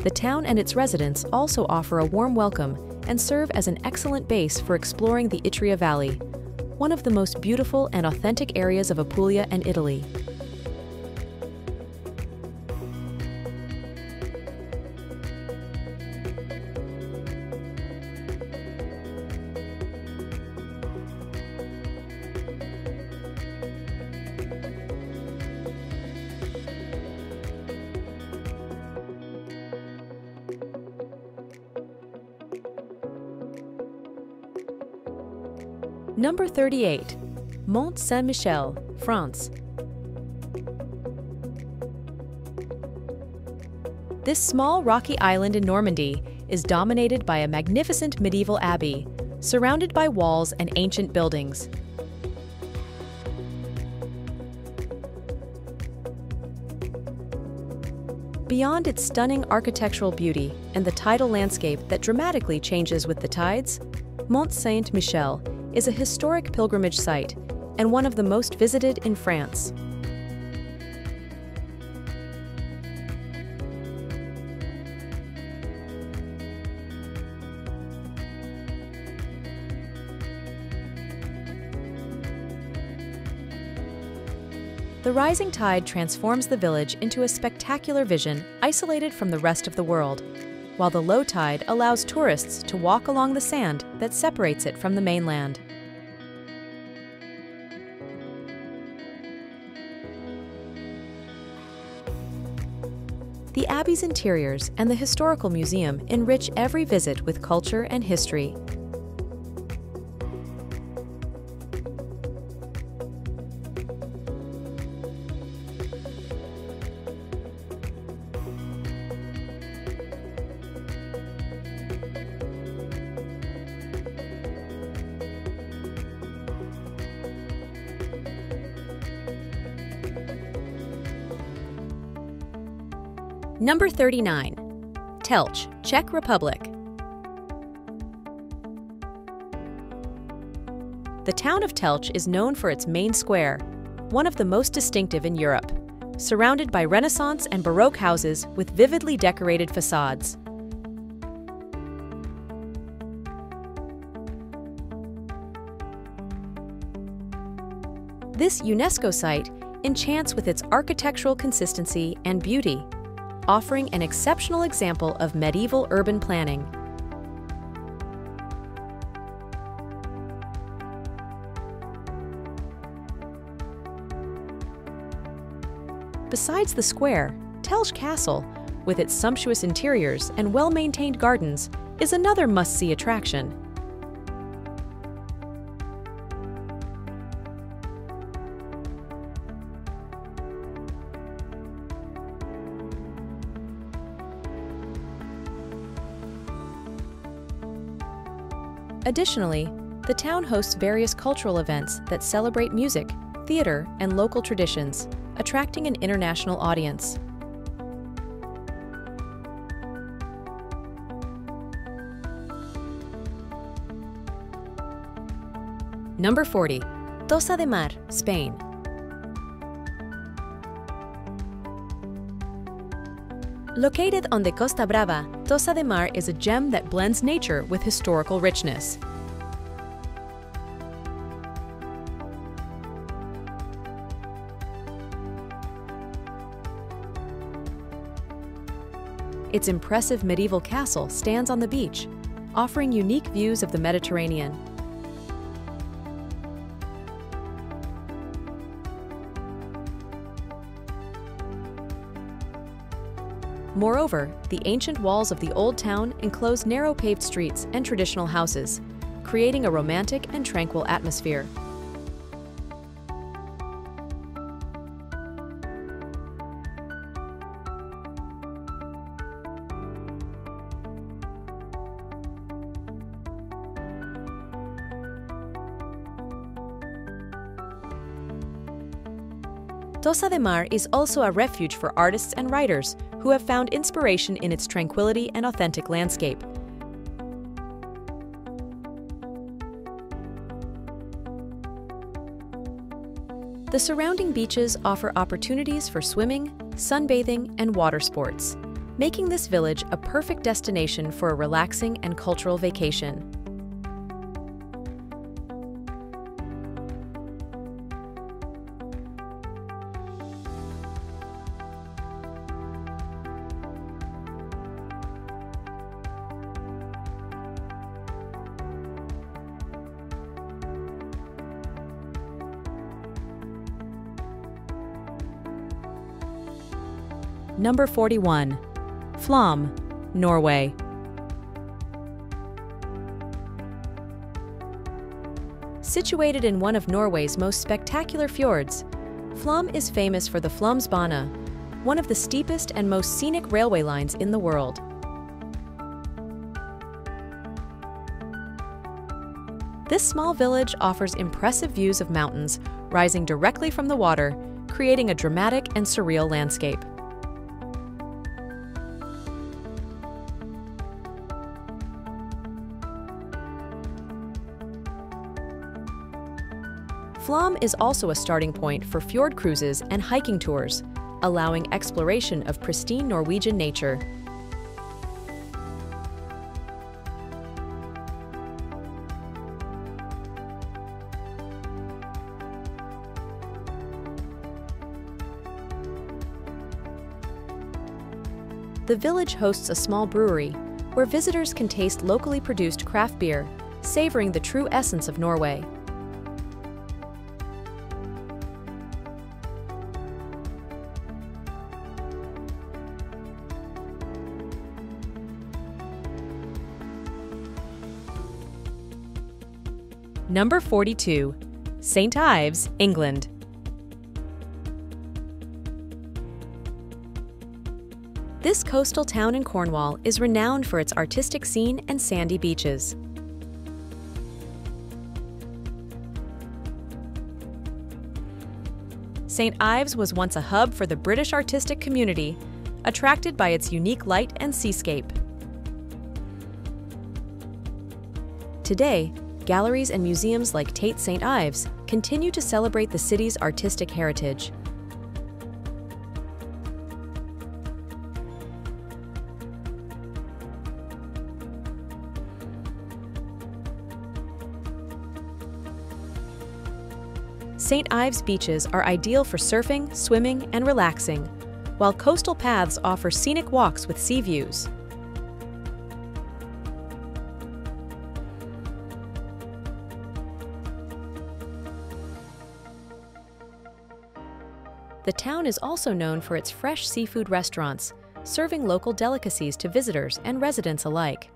The town and its residents also offer a warm welcome and serve as an excellent base for exploring the Itria Valley, one of the most beautiful and authentic areas of Apulia and Italy. Number 38. Mont Saint-Michel, France. This small rocky island in Normandy is dominated by a magnificent medieval abbey, surrounded by walls and ancient buildings. Beyond its stunning architectural beauty and the tidal landscape that dramatically changes with the tides, Mont Saint-Michel is a historic pilgrimage site and one of the most visited in France. The rising tide transforms the village into a spectacular vision isolated from the rest of the world, while the low tide allows tourists to walk along the sand that separates it from the mainland. The abbey's interiors and the historical museum enrich every visit with culture and history. Number 39. Telč, Czech Republic. The town of Telč is known for its main square, one of the most distinctive in Europe, surrounded by Renaissance and Baroque houses with vividly decorated facades. This UNESCO site enchants with its architectural consistency and beauty, offering an exceptional example of medieval urban planning. Besides the square, Telge Castle, with its sumptuous interiors and well-maintained gardens, is another must-see attraction. Additionally, the town hosts various cultural events that celebrate music, theater, and local traditions, attracting an international audience. Number 40. Tossa de Mar, Spain. Located on the Costa Brava, Tossa de Mar is a gem that blends nature with historical richness. Its impressive medieval castle stands on the beach, offering unique views of the Mediterranean. Moreover, the ancient walls of the old town enclose narrow paved streets and traditional houses, creating a romantic and tranquil atmosphere. Tossa de Mar is also a refuge for artists and writers who have found inspiration in its tranquility and authentic landscape. The surrounding beaches offer opportunities for swimming, sunbathing, and water sports, making this village a perfect destination for a relaxing and cultural vacation. Number 41. Flom, Norway. Situated in one of Norway's most spectacular fjords, Flom is famous for the Flåmsbana, one of the steepest and most scenic railway lines in the world. This small village offers impressive views of mountains rising directly from the water, creating a dramatic and surreal landscape. Flom is also a starting point for fjord cruises and hiking tours, allowing exploration of pristine Norwegian nature. The village hosts a small brewery, where visitors can taste locally produced craft beer, savoring the true essence of Norway. Number 42. St. Ives, England. This coastal town in Cornwall is renowned for its artistic scene and sandy beaches. St. Ives was once a hub for the British artistic community, attracted by its unique light and seascape. Today, galleries and museums like Tate St. Ives continue to celebrate the city's artistic heritage. St. Ives beaches are ideal for surfing, swimming, and relaxing, while coastal paths offer scenic walks with sea views. The town is also known for its fresh seafood restaurants, serving local delicacies to visitors and residents alike.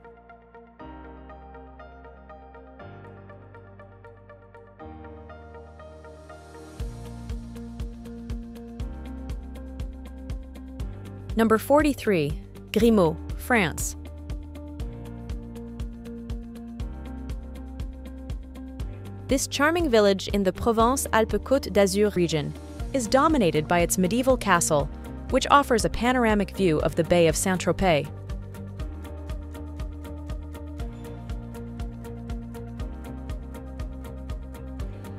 Number 43. Grimaud, France. This charming village in the Provence-Alpes-Côte d'Azur region is dominated by its medieval castle, which offers a panoramic view of the Bay of Saint-Tropez.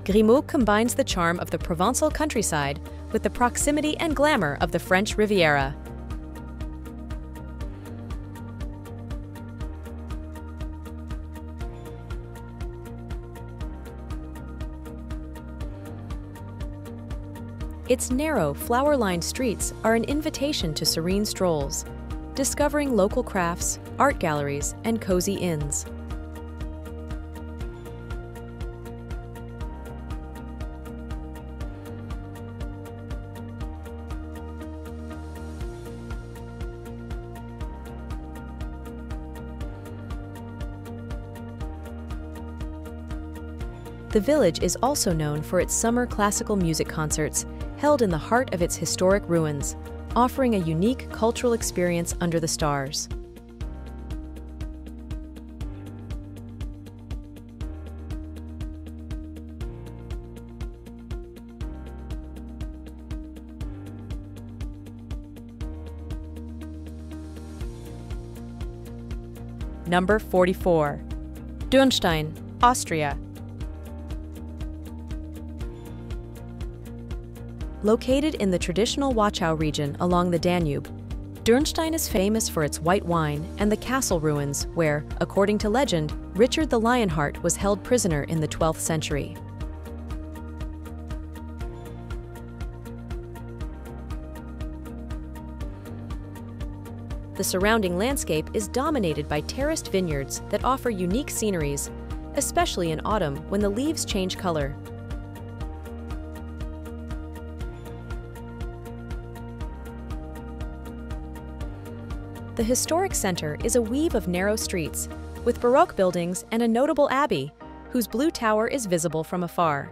Grimaud combines the charm of the Provençal countryside with the proximity and glamour of the French Riviera. Its narrow, flower-lined streets are an invitation to serene strolls, discovering local crafts, art galleries, and cozy inns. The village is also known for its summer classical music concerts, held in the heart of its historic ruins, offering a unique cultural experience under the stars. Number 44. Dürnstein, Austria. Located in the traditional Wachau region along the Danube, Dürnstein is famous for its white wine and the castle ruins where, according to legend, Richard the Lionheart was held prisoner in the 12th century. The surrounding landscape is dominated by terraced vineyards that offer unique sceneries, especially in autumn when the leaves change color. The historic center is a weave of narrow streets, with Baroque buildings and a notable abbey, whose blue tower is visible from afar.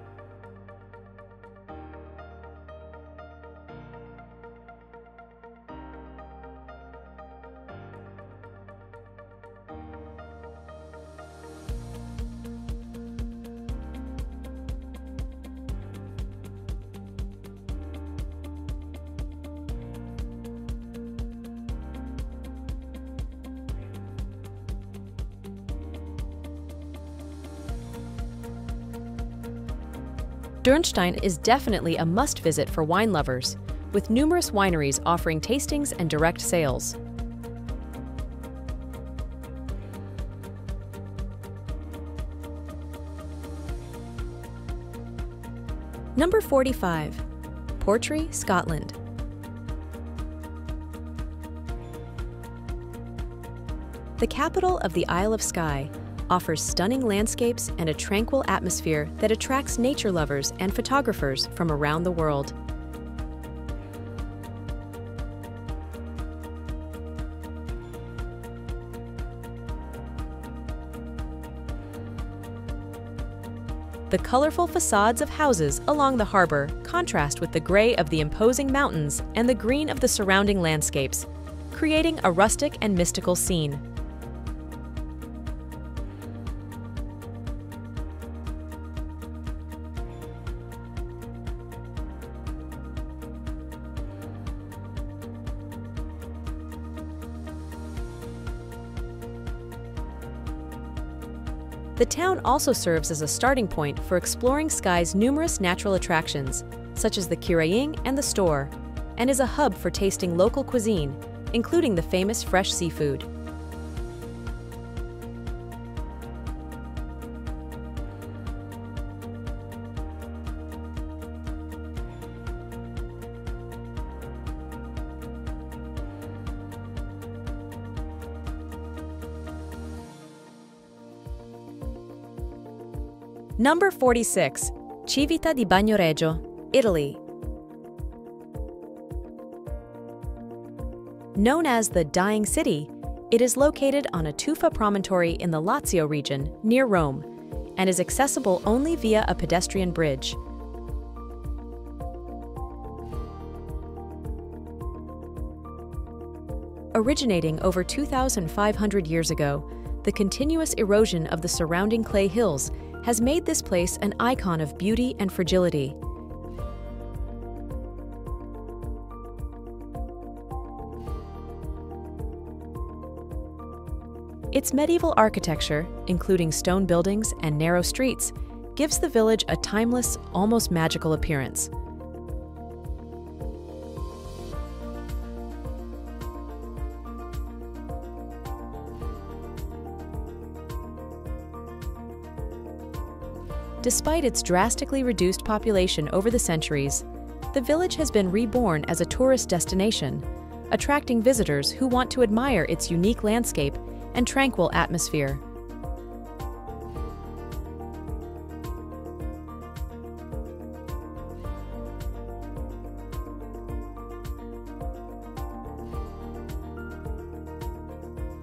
Dürnstein is definitely a must-visit for wine lovers, with numerous wineries offering tastings and direct sales. Number 45. Portree, Scotland. The capital of the Isle of Skye offers stunning landscapes and a tranquil atmosphere that attracts nature lovers and photographers from around the world. The colorful facades of houses along the harbor contrast with the gray of the imposing mountains and the green of the surrounding landscapes, creating a rustic and mystical scene. The town also serves as a starting point for exploring Skye's numerous natural attractions, such as the Kiraing and the Store, and is a hub for tasting local cuisine, including the famous fresh seafood. Number 46. Civita di Bagnoregio, Italy. Known as the Dying City, it is located on a tufa promontory in the Lazio region, near Rome, and is accessible only via a pedestrian bridge. Originating over 2,500 years ago, the continuous erosion of the surrounding clay hills has made this place an icon of beauty and fragility. Its medieval architecture, including stone buildings and narrow streets, gives the village a timeless, almost magical appearance. Despite its drastically reduced population over the centuries, the village has been reborn as a tourist destination, attracting visitors who want to admire its unique landscape and tranquil atmosphere.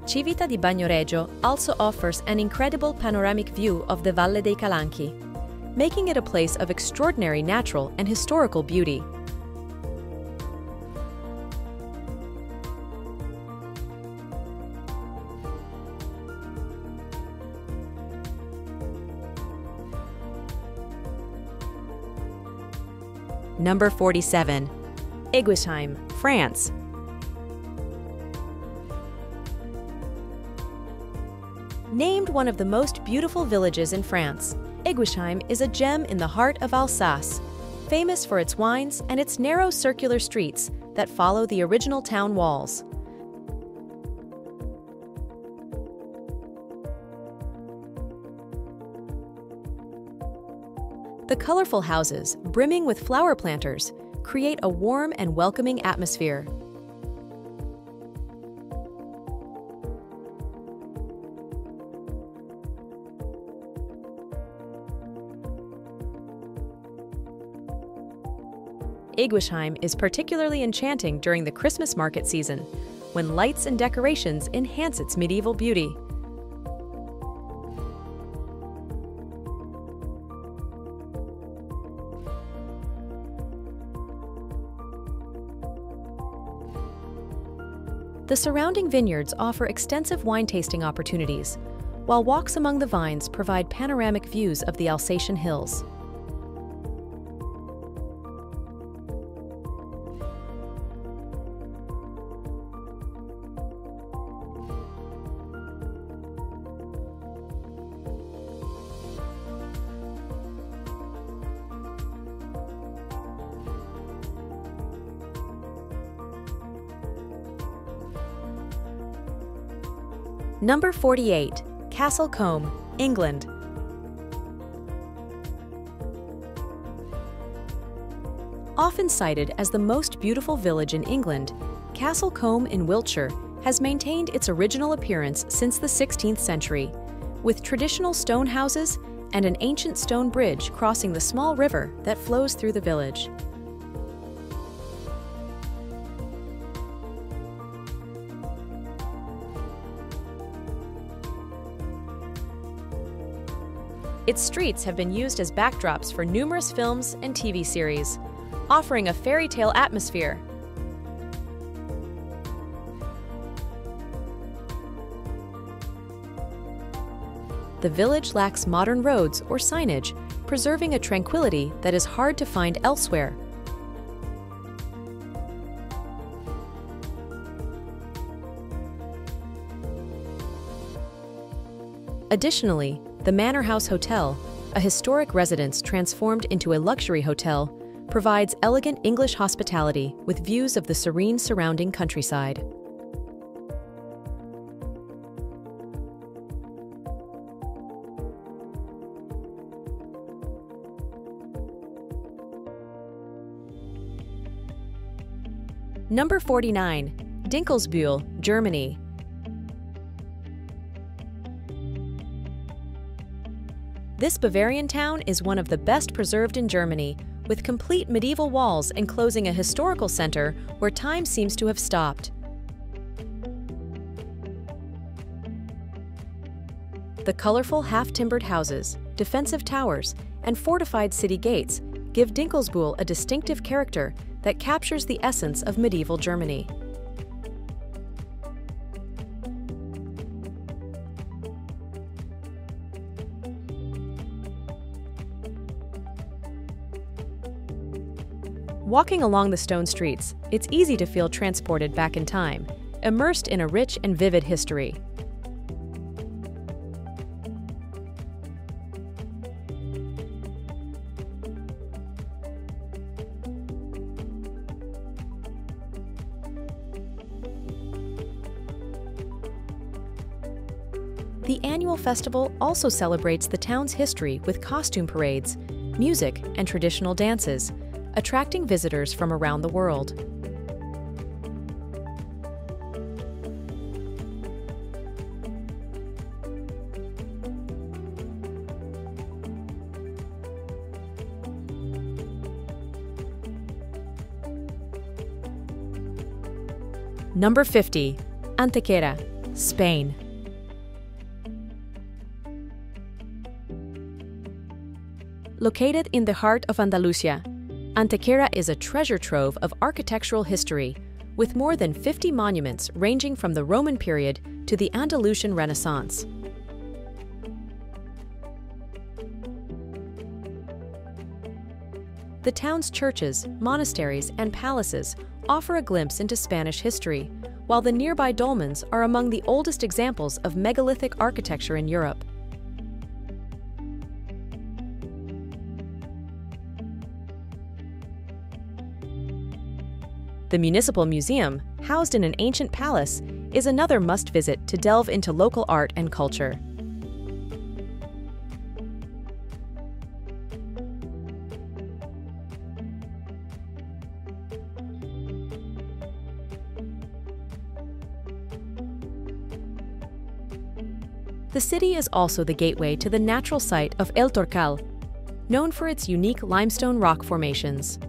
Civita di Bagnoregio also offers an incredible panoramic view of the Valle dei Calanchi, making it a place of extraordinary natural and historical beauty. Number 47. Iguisheim, France. Named one of the most beautiful villages in France, Iguisheim is a gem in the heart of Alsace, famous for its wines and its narrow circular streets that follow the original town walls. The colorful houses, brimming with flower planters, create a warm and welcoming atmosphere. Iguisheim is particularly enchanting during the Christmas market season, when lights and decorations enhance its medieval beauty. The surrounding vineyards offer extensive wine tasting opportunities, while walks among the vines provide panoramic views of the Alsatian hills. Number 48. Castle Combe, England. Often cited as the most beautiful village in England, Castle Combe in Wiltshire has maintained its original appearance since the 16th century, with traditional stone houses and an ancient stone bridge crossing the small river that flows through the village. Its streets have been used as backdrops for numerous films and TV series, offering a fairy tale atmosphere. The village lacks modern roads or signage, preserving a tranquility that is hard to find elsewhere. Additionally, the Manor House Hotel, a historic residence transformed into a luxury hotel, provides elegant English hospitality with views of the serene surrounding countryside. Number 49. Dinkelsbühl, Germany. This Bavarian town is one of the best preserved in Germany, with complete medieval walls enclosing a historical center where time seems to have stopped. The colorful half-timbered houses, defensive towers, and fortified city gates give Dinkelsbühl a distinctive character that captures the essence of medieval Germany. Walking along the stone streets, it's easy to feel transported back in time, immersed in a rich and vivid history. The annual festival also celebrates the town's history with costume parades, music, and traditional dances, attracting visitors from around the world. Number 50. Antequera, Spain. Located in the heart of Andalusia, Antequera is a treasure trove of architectural history, with more than 50 monuments ranging from the Roman period to the Andalusian Renaissance. The town's churches, monasteries, and palaces offer a glimpse into Spanish history, while the nearby dolmens are among the oldest examples of megalithic architecture in Europe. The Municipal Museum, housed in an ancient palace, is another must-visit to delve into local art and culture. The city is also the gateway to the natural site of El Torcal, known for its unique limestone rock formations.